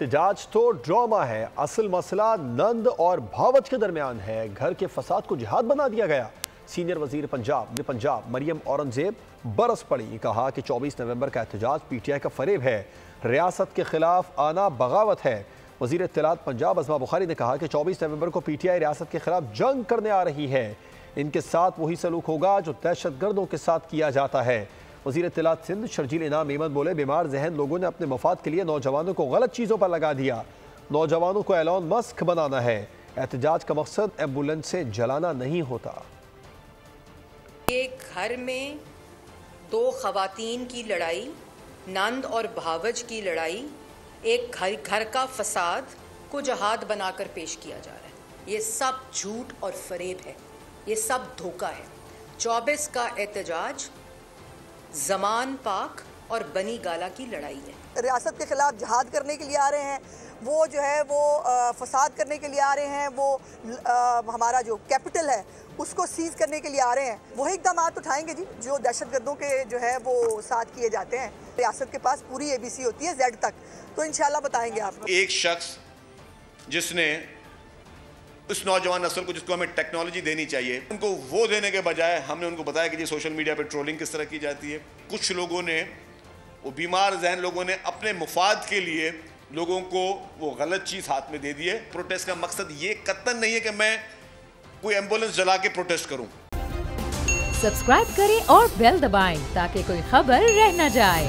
एहतजाज तो ड्रामा है, असल मसला नंद और भावच के दरमियान है। घर के फसाद को जिहाद बना दिया गया। सीनियर वजीर पंजाब मरियम औरंगजेब बरस पड़ी, कहा कि 24 नवंबर का एहतजाज पीटीआई का फरेब है, रियासत के खिलाफ आना बगावत है। वजीर इत्तलात पंजाब अज़मा बुखारी ने कहा कि 24 नवंबर को पीटीआई रियासत के खिलाफ जंग करने आ रही है। इनके साथ वही सलूक होगा जो दहशतगर्दों के साथ किया जाता है। वज़ीर इत्तलात सिंध शर्जील इनाम ईमन बोले, बीमार जहन लोगों ने अपने मफाद के लिए नौजवानों को गलत चीज़ों पर लगा दिया। नौजवानों को एलॉन मस्क बनाना है। एहतजाज का मकसद एम्बुलेंस से जलाना नहीं होता। एक घर में दो खवातीन की लड़ाई, नंद और भावज की लड़ाई, एक घर का फसाद को जहाद बनाकर पेश किया जा रहा है। ये सब झूठ और फरेब है, ये सब धोखा है। 24 का एहतजाज जमान पाक और बनी गाला की लड़ाई है। रियासत के खिलाफ जहाद करने के लिए आ रहे हैं, वो जो है वो फसाद करने के लिए आ रहे हैं, वो हमारा जो कैपिटल है उसको सीज करने के लिए आ रहे हैं। वही इकदाम उठाएंगे जी जो दहशतगर्दों के जो है वो साथ किए जाते हैं। रियासत के पास पूरी ABC होती है Z तक, तो इंशाल्लाह बताएंगे आपको। एक शख्स जिसने उस नौजवान नस्ल को जिसको हमें टेक्नोलॉजी देनी चाहिए, उनको वो देने के बजाय हमने उनको बताया कि जी सोशल मीडिया पे ट्रोलिंग किस तरह की जाती है। कुछ लोगों ने, वो बीमार जहन लोगों ने अपने मुफाद के लिए लोगों को वो गलत चीज़ हाथ में दे दी है। प्रोटेस्ट का मकसद ये कतई नहीं है कि मैं कोई एम्बुलेंस जला के प्रोटेस्ट करूं। सब्सक्राइब करें और बेल दबाएं ताकि कोई खबर रह न जाए।